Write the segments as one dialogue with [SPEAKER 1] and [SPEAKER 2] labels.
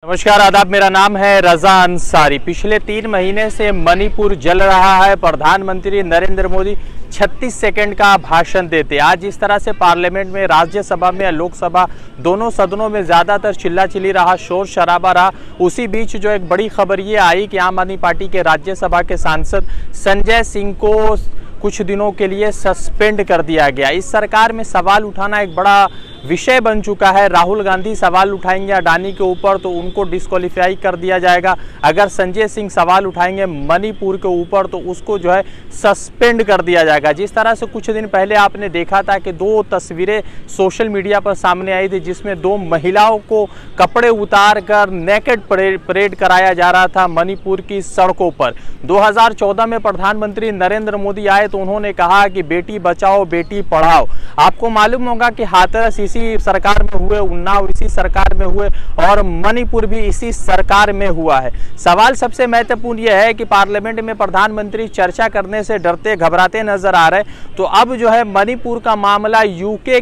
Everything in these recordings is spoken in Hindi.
[SPEAKER 1] नमस्कार आदाब, मेरा नाम है रजा अंसारी। पिछले 3 महीने से मणिपुर जल रहा है। प्रधानमंत्री नरेंद्र मोदी 36 सेकंड का भाषण देते। आज इस तरह से पार्लियामेंट में, राज्यसभा में या लोकसभा दोनों सदनों में ज़्यादातर चिल्लाचिल्ली रहा, शोर शराबा रहा। उसी बीच जो एक बड़ी खबर ये आई कि आम आदमी पार्टी के राज्यसभा के सांसद संजय सिंह को कुछ दिनों के लिए सस्पेंड कर दिया गया। इस सरकार में सवाल उठाना एक बड़ा विषय बन चुका है। राहुल गांधी सवाल उठाएंगे अडानी के ऊपर तो उनको डिस्क्वालीफाई कर दिया जाएगा। अगर संजय सिंह सवाल उठाएंगे मणिपुर के ऊपर तो उसको जो है सस्पेंड कर दिया जाएगा। जिस तरह से कुछ दिन पहले आपने देखा था कि 2 तस्वीरें सोशल मीडिया पर सामने आई थी, जिसमें 2 महिलाओं को कपड़े उतार कर नेकेड परेड कराया जा रहा था मणिपुर की सड़कों पर। 2014 में प्रधानमंत्री नरेंद्र मोदी आए तो उन्होंने कहा कि बेटी बचाओ बेटी पढ़ाओ। आपको मालूम होगा कि हाथरस इसी सरकार में हुए, उन्नाव इसी सरकार में हुए और मणिपुर भी इसी सरकार में हुआ है। सवाल सबसे महत्वपूर्ण यह है कि पार्लियामेंट में प्रधानमंत्री चर्चा करने से डरते घबराते नजर आ रहे। तो अब जो है मणिपुर का मामला यूके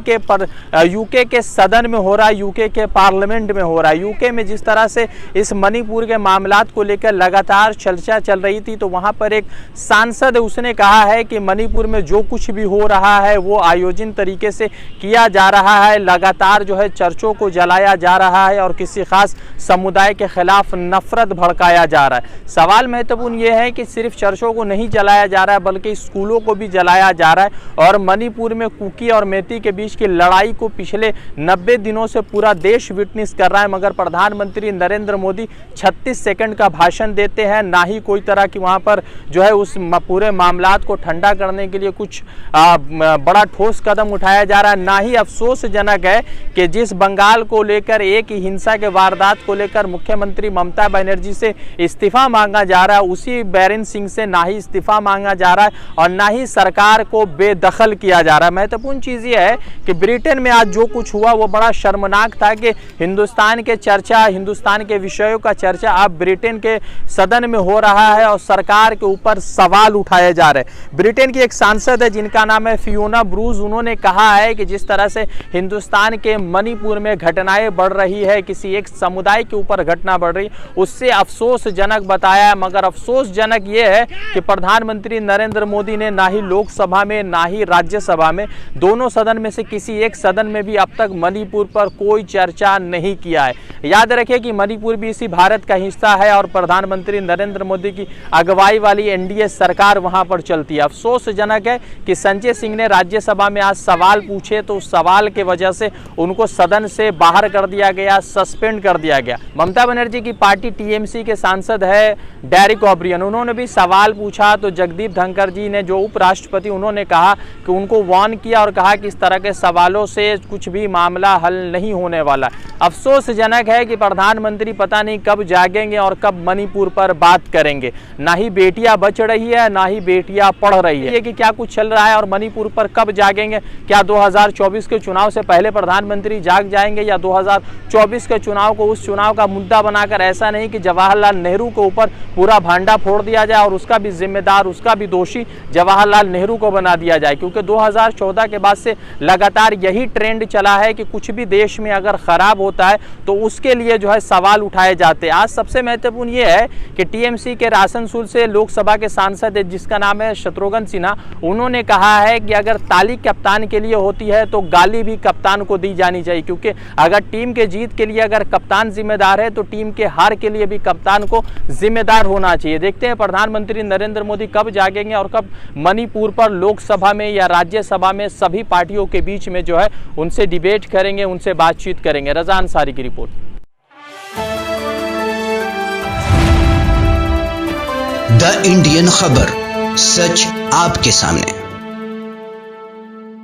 [SPEAKER 1] के सदन में हो रहा है, यूके के पार्लियामेंट में हो रहा है। यूके में जिस तरह से इस मणिपुर के मामलात को लेकर लगातार चर्चा चल रही थी, तो वहां पर एक सांसद है, उसने कहा है कि मणिपुर में जो कुछ भी हो रहा है वो आयोजन तरीके से किया जा रहा है। लगातार जो है चर्चों को जलाया जा रहा है और किसी खास समुदाय के खिलाफ नफरत भड़काया जा रहा है। सवाल महत्वपूर्ण ये है कि सिर्फ चर्चों को नहीं जलाया जा रहा है बल्कि स्कूलों को भी जलाया जा रहा है। और मणिपुर में कुकी और मेती के बीच की लड़ाई को पिछले 90 दिनों से पूरा देश विटनेस कर रहा है, मगर प्रधानमंत्री नरेंद्र मोदी 36 सेकंड का भाषण देते हैं। ना ही कोई तरह की वहां पर जो है उस पूरे मामलात को ठंडा करने के लिए कुछ बड़ा ठोस कदम उठाया जा रहा है। ना ही अफसोसजनक है कि जिस बंगाल को लेकर एक ही हिंसा के वारदात को लेकर मुख्यमंत्री ममता बनर्जी से इस्तीफा मांगा जा रहा है, उसी बैरन सिंह से ना ही इस्तीफा मांगा जा रहा है और ना ही सरकार को बेदखल किया जा रहा है। महत्वपूर्ण चीज ये है कि ब्रिटेन में आज जो कुछ हुआ वो बड़ा शर्मनाक था कि हिंदुस्तान के विषयों का चर्चा अब ब्रिटेन के सदन में हो रहा है और सरकार के ऊपर सवाल उठाए जा रहे हैं। ब्रिटेन की एक सांसद है जिनका नाम है फियोना ब्रूज, उन्होंने कहा है कि जिस तरह से हिंदुस्तान के मणिपुर में घटनाएं बढ़ रही है, किसी एक समुदाय के ऊपर घटना बढ़ रही, उससे अफसोसजनक बताया। मगर अफसोसजनक ये है कि प्रधानमंत्री नरेंद्र मोदी ने ना ही लोकसभा में ना ही राज्यसभा में, दोनों सदन में से किसी एक सदन में भी अब तक मणिपुर पर कोई चर्चा नहीं किया है। याद रखें कि मणिपुर भी इसी भारत का हिस्सा है और प्रधानमंत्री नरेंद्र मोदी की अगुवाई वाली एनडीए सरकार वहां पर चलती है। अफसोसजनक है कि संजय सिंह ने राज्यसभा में आज सवाल पूछे तो उस सवाल के वजह से उनको सदन से बाहर कर दिया गया, सस्पेंड कर दिया गया। ममता बनर्जी की पार्टी टीएमसी के सांसद है डेरिक ओब्रियन, उन्होंने भी सवाल पूछा तो जगदीप धनखड़ जी ने, जो उपराष्ट्रपति, उन्होंने कहा कि उनको वार्न किया और कहा कि इस तरह के सवालों से कुछ भी मामला हल नहीं होने वाला। अफसोसजनक है कि प्रधानमंत्री पता नहीं कब जागेंगे और कब मणिपुर पर बात करेंगे। ना ही बेटियां बच रही है ना ही बेटियां पढ़ रही है कि क्या कुछ चल रहा है और मणिपुर पर कब जागेंगे। क्या 2024 के चुनाव से पहले प्रधानमंत्री जाग जाएंगे या 2024 के चुनाव को उस चुनाव का मुद्दा बनाकर, ऐसा नहीं कि जवाहरलाल नेहरू के ऊपर पूरा भांडा फोड़ दिया जाए और उसका भी जिम्मेदार, उसका भी दोषी जवाहरलाल नेहरू को बना दिया जाए। क्योंकि 2014 के बाद से लगातार यही ट्रेंड चला है कि कुछ भी देश में अगर खराब होता है तो उसके लिए जो है सवाल उठाए जाते हैं। आज सबसे महत्वपूर्ण ये है कि टीएमसी के आसनसोल से लोकसभा के सांसद है जिसका नाम है शत्रुघ्न सिन्हा, उन्होंने कहा है कि अगर ताली कप्तान के लिए होती है तो गाली भी कप्तान को दी जानी चाहिए। क्योंकि अगर टीम के जीत के लिए अगर कप्तान जिम्मेदार है तो टीम के हार के लिए भी कप्तान को जिम्मेदार होना चाहिए। देखते हैं प्रधानमंत्री नरेंद्र मोदी कब जागेंगे और कब मणिपुर पर लोकसभा में या राज्यसभा में सभी पार्टियों के बीच में जो है उनसे डिबेट करेंगे, उनसे बातचीत करेंगे। रजा अंसारी की रिपोर्ट।
[SPEAKER 2] द इंडियन खबर, सच आपके सामने।